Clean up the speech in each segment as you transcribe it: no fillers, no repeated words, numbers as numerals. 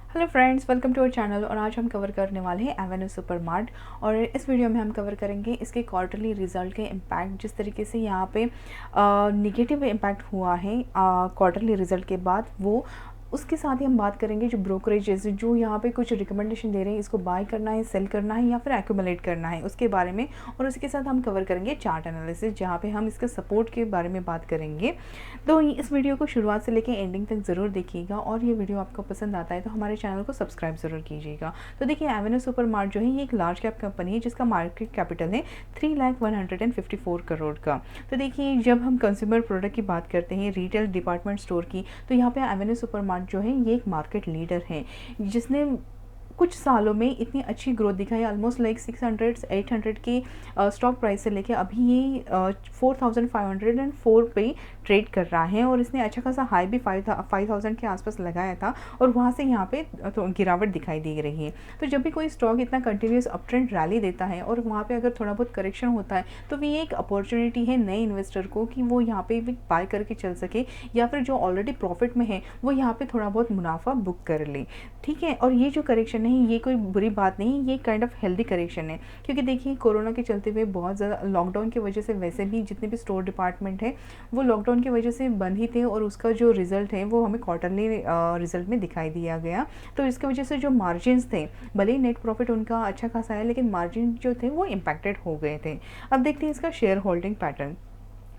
Hello friends, welcome to our channel. और आज हम कवर करने वाले हैं एवेन्यू सुपरमार्ट। और इस वीडियो में हम कवर करेंगे इसके क्वार्टरली रिजल्ट के इम्पैक्ट। जिस तरीके से यहाँ पे निगेटिव इम्पैक्ट हुआ है क्वार्टरली रिजल्ट के बाद, वो उसके साथ ही हम बात करेंगे जो ब्रोकरेजेस जो यहाँ पे कुछ रिकमेंडेशन दे रहे हैं, इसको बाय करना है, सेल करना है या फिर एक्यूमुलेट करना है, उसके बारे में। और उसके साथ हम कवर करेंगे चार्ट एनालिसिस, जहाँ पे हम इसके सपोर्ट के बारे में बात करेंगे। तो इस वीडियो को शुरुआत से लेकर एंडिंग तक ज़रूर देखिएगा, और ये वीडियो आपको पसंद आता है तो हमारे चैनल को सब्सक्राइब ज़रूर कीजिएगा। तो देखिए, एवेन्यू सुपरमार्ट जो है ये एक लार्ज कैप कंपनी है जिसका मार्केट कैपिटल है 3,154 करोड़ का। तो देखिए, जब हम कंज्यूमर प्रोडक्ट की बात करते हैं, रिटेल डिपार्टमेंट स्टोर की, तो यहाँ पे एवेन्यू सुपरमार्ट जो है ये एक मार्केट लीडर है, जिसने कुछ सालों में इतनी अच्छी ग्रोथ दिखाई। ऑलमोस्ट लाइक 600-800 की स्टॉक प्राइस से लेके अभी ये 4,504 पे ट्रेड कर रहा है। और इसने अच्छा खासा हाई भी 5,000 के आसपास लगाया था, और वहाँ से यहाँ पे तो गिरावट दिखाई दे रही है। तो जब भी कोई स्टॉक इतना कंटिन्यूस अप ट्रेंड रैली देता है और वहाँ पे अगर थोड़ा बहुत करेक्शन होता है, तो ये एक अपॉर्चुनिटी है नए इन्वेस्टर को कि वो यहाँ पे भी बाय करके चल सके, या फिर जो ऑलरेडी प्रॉफिट में है वो यहाँ पे थोड़ा बहुत मुनाफा बुक कर ले। ठीक है। और ये जो करेक्शन है ये कोई बुरी बात नहीं, ये काइंड ऑफ हेल्दी करेक्शन है। क्योंकि देखिए, कोरोना के चलते हुए बहुत ज़्यादा लॉकडाउन की वजह से वैसे भी जितने भी स्टोर डिपार्टमेंट है वो लॉकडाउन की वजह से बंद ही थे, और उसका जो रिज़ल्ट है वो हमें क्वार्टरली रिजल्ट में दिखाई दिया गया। तो इसकी वजह से जो मार्जिन्स थे, भले ही नेट प्रॉफिट उनका अच्छा खासा है, लेकिन मार्जिन जो थे वो इम्पैक्टेड हो गए थे। अब देखते हैं इसका शेयर होल्डिंग पैटर्न।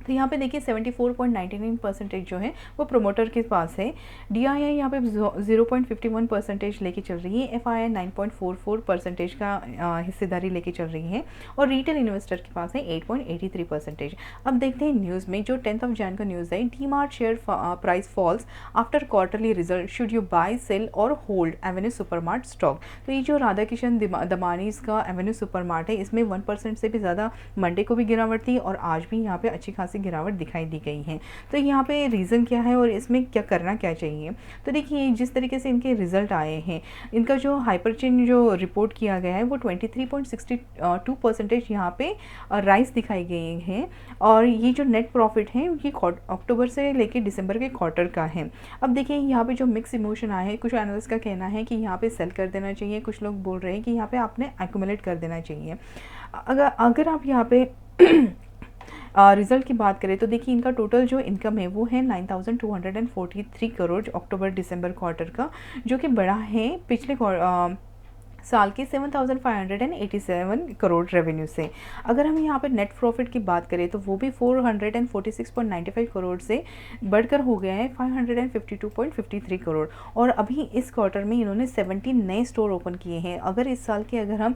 तो यहाँ पे देखिए 74.99% जो है वो प्रोमोटर के पास है। DII यहाँ पे 0.51% लेके चल रही है। FII 9.44% का हिस्सेदारी लेके चल रही है, और रिटेल इन्वेस्टर के पास है 8.83%। अब देखते हैं न्यूज़ में, जो 10 जनवरी का न्यूज़ है, DMart share price falls after quarterly result, should you buy, sell और होल्ड एवेन्यू सुपरमार्ट स्टॉक। तो ये जो राधा किशन दमानी का एवेन्यू सुपरमार्ट है, इसमें 1% से भी ज़्यादा मंडे को भी गिरावट थी, और आज भी यहाँ पे अच्छी खासी गिरावट दिखाई दी गई है। तो यहाँ पे रीज़न क्या है और इसमें क्या करना क्या चाहिए। तो देखिए, जिस तरीके से इनके रिजल्ट आए हैं, इनका जो हाइपरचेन जो रिपोर्ट किया गया है वो 23.62% यहाँ पे राइस दिखाई गई है। और ये जो नेट प्रॉफिट है ये अक्टूबर से लेके दिसंबर के क्वार्टर का है। अब देखिए, यहाँ पे जो मिक्स इमोशन आए हैं, कुछ एनालिस्ट का कहना है कि यहाँ पे सेल कर देना चाहिए, कुछ लोग बोल रहे हैं कि यहाँ पे आपने एक्यूमुलेट कर देना चाहिए। अगर आप यहाँ पे रिजल्ट की बात करें, तो देखिए इनका टोटल जो इनकम है वो है 9,243 करोड़ अक्टूबर दिसंबर क्वार्टर का, जो कि बड़ा है पिछले साल के 7,587 करोड़ रेवेन्यू से। अगर हम यहाँ पे नेट प्रॉफिट की बात करें, तो वो भी 446.95 करोड़ से बढ़कर हो गया है 552.53 करोड़। और अभी इस क्वार्टर में इन्होंने 70 नए स्टोर ओपन किए हैं। अगर इस साल के अगर हम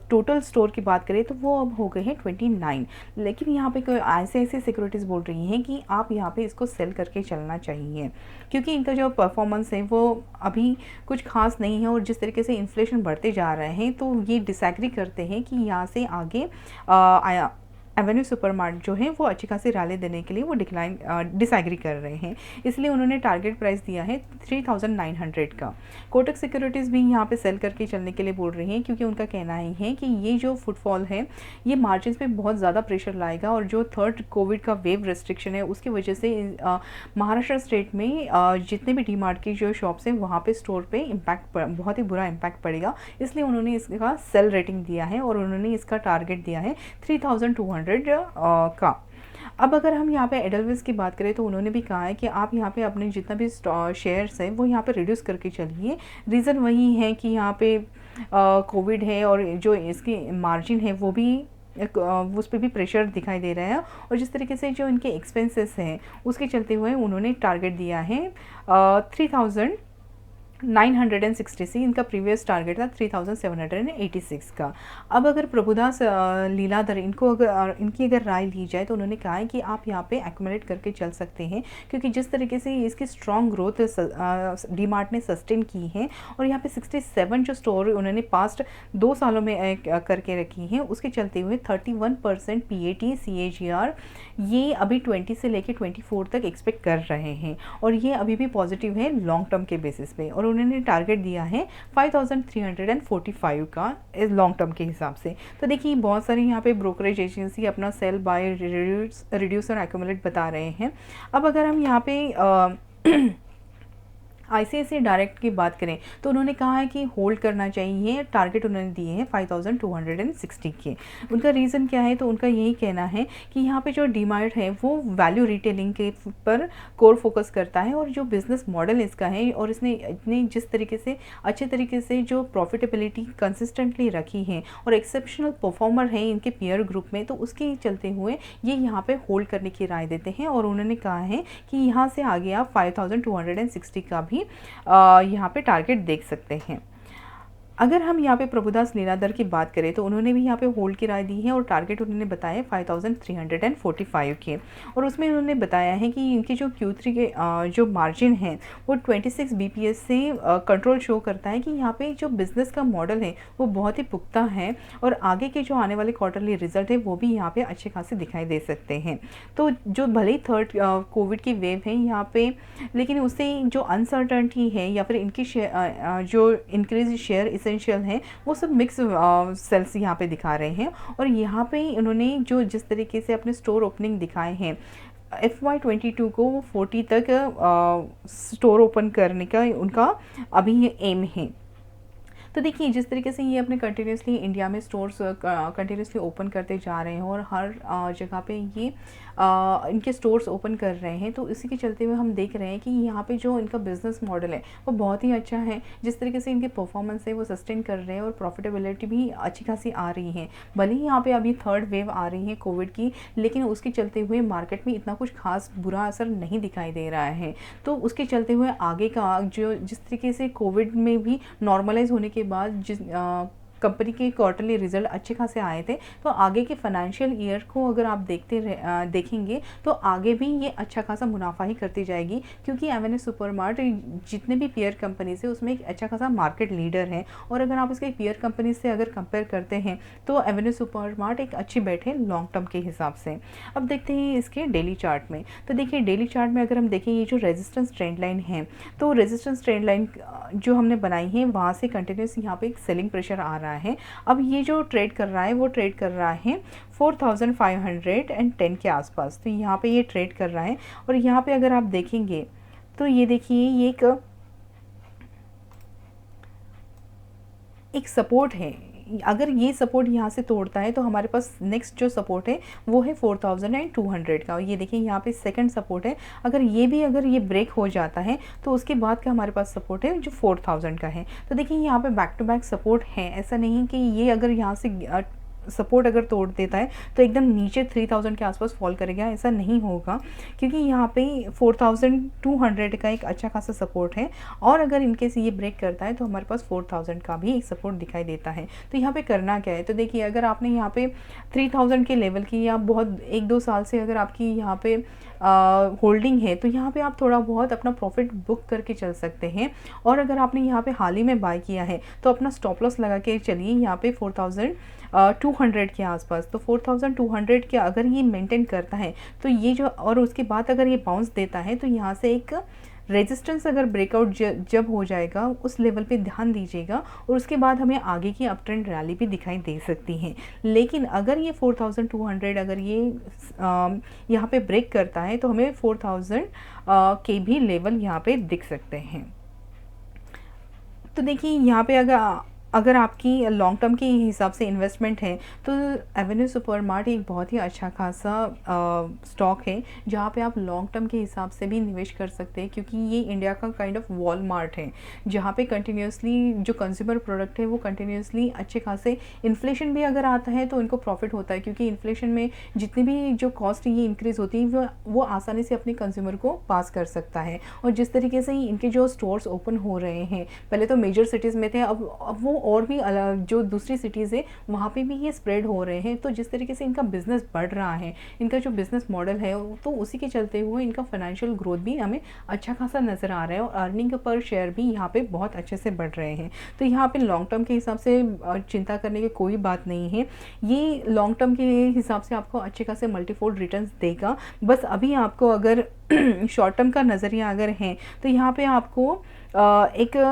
टोटल स्टोर की बात करें, तो वो अब हो गए हैं 29। लेकिन यहाँ पे कोई ऐसे सिक्योरिटीज़ बोल रही हैं कि आप यहाँ पे इसको सेल करके चलना चाहिए, क्योंकि इनका जो परफॉर्मेंस है वो अभी कुछ खास नहीं है। और जिस तरीके से इन्फ्लेशन बढ़ते जा रहे हैं, तो ये डिसएग्री करते हैं कि यहाँ से आगे एवेन्यू सुपरमार्ट जो है वो अच्छी खासी रैली देने के लिए वो डिसएग्री कर रहे हैं। इसलिए उन्होंने टारगेट प्राइस दिया है 3,900 का। कोटक सिक्योरिटीज़ भी यहाँ पे सेल करके चलने के लिए बोल रही हैं, क्योंकि उनका कहना ही है कि ये जो फुटफॉल है ये मार्जिन पे बहुत ज़्यादा प्रेशर लाएगा, और जो थर्ड कोविड का वेव रेस्ट्रिक्शन है उसकी वजह से महाराष्ट्र स्टेट में जितने भी डीमार्ट की जो शॉप्स हैं वहाँ पे स्टोर पे बहुत ही बुरा इम्पैक्ट पड़ेगा। इसलिए उन्होंने इसका सेल रेटिंग दिया है, और उन्होंने इसका टारगेट दिया है 3,200 का। अब अगर हम यहाँ पे एडलविस की बात करें, तो उन्होंने भी कहा है कि आप यहाँ पे अपने जितना भी शेयर्स हैं वो यहाँ पे रिड्यूस करके चलिए। रीज़न वही है कि यहाँ पे कोविड है, और जो इसकी मार्जिन है वो भी उस पर भी प्रेशर दिखाई दे रहा है। और जिस तरीके से जो इनके एक्सपेंसेस हैं उसके चलते हुए उन्होंने टारगेट दिया है 3,960 इनका प्रीवियस टारगेट था 3,786 का। अब अगर प्रभुदास लीलाधर इनकी अगर राय ली जाए, तो उन्होंने कहा है कि आप यहाँ पे एक्यूमुलेट करके चल सकते हैं, क्योंकि जिस तरीके से इसकी स्ट्रॉन्ग ग्रोथ डीमार्ट ने सस्टेन की है, और यहाँ पे 67 जो स्टोर उन्होंने पास्ट 2 सालों में करके रखी हैं, उसके चलते हुए 31% PAT CAGR ये अभी 20 से लेके 24 तक एक्सपेक्ट कर रहे हैं, और ये अभी भी पॉजिटिव है लॉन्ग टर्म के बेसिस पे। और उन्होंने टारगेट दिया है 5,345 का इस लॉन्ग टर्म के हिसाब से। तो देखिए, बहुत सारी यहाँ पे ब्रोकरेज एजेंसी अपना सेल बाय रिड्यूस और एक्यूमुलेट बता रहे हैं। अब अगर हम यहाँ पे आईसीआईसीआई डायरेक्ट की बात करें तो उन्होंने कहा है कि होल्ड करना चाहिए, टारगेट उन्होंने दिए हैं 5260 के। उनका रीज़न क्या है, तो उनका यही कहना है कि यहाँ पे जो डीमार्ट है वो वैल्यू रिटेलिंग के पर कोर फोकस करता है, और जो बिज़नेस मॉडल इसका है और इसने इतने जिस तरीके से अच्छे तरीके से जो प्रॉफिटेबिलिटी कंसिस्टेंटली रखी है और एक्सेप्शनल परफॉर्मर है इनके पीयर ग्रुप में, तो उसके चलते हुए ये यहाँ पे होल्ड करने की राय देते हैं। और उन्होंने कहा है कि यहाँ से आगे आप 5260 का भी यहाँ पे टारगेट देख सकते हैं। अगर हम यहाँ पे प्रभुदास लीलाधर की बात करें तो उन्होंने भी यहाँ पे होल्ड की राय दी है और टारगेट उन्होंने बताया 5345 के, और उसमें उन्होंने बताया है कि इनके जो Q3 के जो मार्जिन है वो 26 BPS से कंट्रोल शो करता है कि यहाँ पे जो बिज़नेस का मॉडल है वो बहुत ही पुख्ता है, और आगे के जो आने वाले क्वार्टरली रिजल्ट है वो भी यहाँ पे अच्छे खासे दिखाई दे सकते हैं। तो जो भले ही थर्ड कोविड की वेव है यहाँ पे, लेकिन उससे जो अनसर्टनटी है या फिर इनकी जो इंक्रीज शेयर एसेंशियल हैं वो सब मिक्स सेल्स यहाँ पे दिखा रहे हैं। और यहाँ पे इन्होंने जो जिस तरीके से अपने स्टोर ओपनिंग दिखाए हैं FY22 को वो 40 तक स्टोर ओपन करने का उनका अभी ये एम है। तो देखिए जिस तरीके से ये अपने कंटिन्यूसली इंडिया में स्टोर्स कंटिन्यूसली ओपन करते जा रहे हैं और हर जगह पे ये इनके स्टोर्स ओपन कर रहे हैं, तो इसी के चलते हुए हम देख रहे हैं कि यहाँ पे जो इनका बिज़नेस मॉडल है वो बहुत ही अच्छा है। जिस तरीके से इनके परफॉर्मेंस है वो सस्टेन कर रहे हैं और प्रॉफिटेबिलिटी भी अच्छी खासी आ रही है। भले ही यहाँ पे अभी थर्ड वेव आ रही है कोविड की, लेकिन उसके चलते हुए मार्केट में इतना कुछ खास बुरा असर नहीं दिखाई दे रहा है। तो उसके चलते हुए आगे का जो जिस तरीके से कोविड में भी नॉर्मलाइज होने के बाद जिस कंपनी के क्वार्टरली रिजल्ट अच्छे खासे आए थे, तो आगे के फाइनेंशियल ईयर को अगर आप देखेंगे तो आगे भी ये अच्छा खासा मुनाफा ही करती जाएगी, क्योंकि एवेन्यू सुपरमार्ट जितने भी पीयर कंपनीज है उसमें एक अच्छा खासा मार्केट लीडर है। और अगर आप इसके पीयर कंपनी से अगर कंपेयर करते हैं तो एवेन्यू सुपरमार्ट एक अच्छी बेट है लॉन्ग टर्म के हिसाब से। अब देखते हैं इसके डेली चार्ट में। तो देखिए डेली चार्ट में अगर हम देखें ये जो रेजिस्टेंस ट्रेंड लाइन है, तो रेजिस्टेंस ट्रेंड लाइन जो हमने बनाई है वहाँ से कंटिन्यूस यहाँ पे एक सेलिंग प्रेशर आ रहा है। अब ये जो ट्रेड कर रहा है वो ट्रेड कर रहा है 4510 के आसपास, तो यहाँ पे ये ट्रेड कर रहा है। और यहाँ पे अगर आप देखेंगे तो ये देखिए ये एक सपोर्ट है। अगर ये सपोर्ट यहाँ से तोड़ता है तो हमारे पास नेक्स्ट जो सपोर्ट है वो है 4200 का। ये देखिए यहाँ पे सेकंड सपोर्ट है। अगर ये ब्रेक हो जाता है तो उसके बाद का हमारे पास सपोर्ट है जो 4000 का है। तो देखिए यहाँ पे बैक टू बैक सपोर्ट है, ऐसा नहीं कि ये अगर यहाँ से सपोर्ट अगर तोड़ देता है तो एकदम नीचे 3000 के आसपास फॉल करेगा, ऐसा नहीं होगा, क्योंकि यहाँ पे 4200 का एक अच्छा खासा सपोर्ट है। और अगर इनकेस ये ब्रेक करता है तो हमारे पास 4000 का भी एक सपोर्ट दिखाई देता है। तो यहाँ पे करना क्या है, तो देखिए अगर आपने यहाँ पे 3000 के लेवल की या बहुत 1-2 साल से अगर आपकी यहाँ पे होल्डिंग है तो यहाँ पे आप थोड़ा बहुत अपना प्रॉफिट बुक करके चल सकते हैं। और अगर आपने यहाँ पे हाल ही में बाय किया है तो अपना स्टॉप लॉस लगा के चलिए यहाँ पे 4200 के आसपास। तो 4200 के अगर ये मेंटेन करता है तो ये जो, और उसके बाद अगर ये बाउंस देता है तो यहाँ से एक रेजिस्टेंस अगर ब्रेकआउट जब हो जाएगा उस लेवल पे ध्यान दीजिएगा, और उसके बाद हमें आगे की अप ट्रेंड रैली भी दिखाई दे सकती है। लेकिन अगर ये 4200 अगर ये यहाँ पे ब्रेक करता है तो हमें 4000 के भी लेवल यहाँ पे दिख सकते हैं। तो देखिए यहाँ पे अगर आपकी लॉन्ग टर्म के हिसाब से इन्वेस्टमेंट है तो एवेन्यू सुपरमार्ट एक बहुत ही अच्छा खासा स्टॉक है जहाँ पे आप लॉन्ग टर्म के हिसाब से भी निवेश कर सकते हैं, क्योंकि ये इंडिया का काइंड ऑफ वॉलमार्ट है जहाँ पे कंटिन्यूसली जो कंज्यूमर प्रोडक्ट है वो कंटिन्यूसली अच्छे खासे, इन्फ्लेशन भी अगर आता है तो इनको प्रॉफिट होता है, क्योंकि इन्फ्लेशन में जितनी भी जो कॉस्ट ये इंक्रीज़ होती है वो आसानी से अपने कंज्यूमर को पास कर सकता है। और जिस तरीके से इनके जो स्टोर्स ओपन हो रहे हैं, पहले तो मेजर सिटीज़ में थे, अब वो और भी जो दूसरी सिटीज़ है वहाँ पे भी ये स्प्रेड हो रहे हैं। तो जिस तरीके से इनका बिज़नेस बढ़ रहा है, इनका जो बिज़नेस मॉडल है, तो उसी के चलते हुए इनका फाइनेंशियल ग्रोथ भी हमें अच्छा खासा नज़र आ रहा है और अर्निंग पर शेयर भी यहाँ पे बहुत अच्छे से बढ़ रहे हैं। तो यहाँ पे लॉन्ग टर्म के हिसाब से चिंता करने की कोई बात नहीं है, ये लॉन्ग टर्म के हिसाब से आपको अच्छे खासे मल्टीफोल्ड रिटर्न्स देगा। बस अभी आपको अगर शॉर्ट टर्म का नज़रिया अगर है तो यहाँ पे आपको एक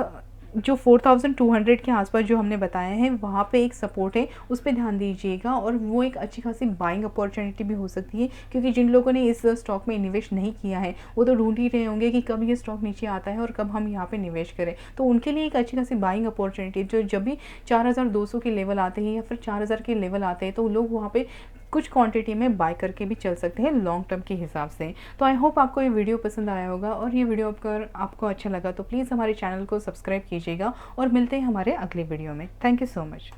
जो 4200 के आसपास जो हमने बताया है वहाँ पे एक सपोर्ट है, उस पे ध्यान दीजिएगा। और वो एक अच्छी खासी बाइंग अपॉर्चुनिटी भी हो सकती है, क्योंकि जिन लोगों ने इस स्टॉक में इन्वेस्ट नहीं किया है वो तो ढूंढ ही रहे होंगे कि कब ये स्टॉक नीचे आता है और कब हम यहाँ पे निवेश करें। तो उनके लिए एक अच्छी खासी बाइंग अपॉर्चुनिटी, जो जब भी 4200 के लेवल आते हैं या फिर 4000 के लेवल आते हैं तो लोग वहाँ पे कुछ क्वांटिटी में बाय करके भी चल सकते हैं लॉन्ग टर्म के हिसाब से। तो आई होप आपको ये वीडियो पसंद आया होगा, और ये वीडियो अगर आपको अच्छा लगा तो प्लीज़ हमारे चैनल को सब्सक्राइब कीजिएगा, और मिलते हैं हमारे अगले वीडियो में। Thank you so much.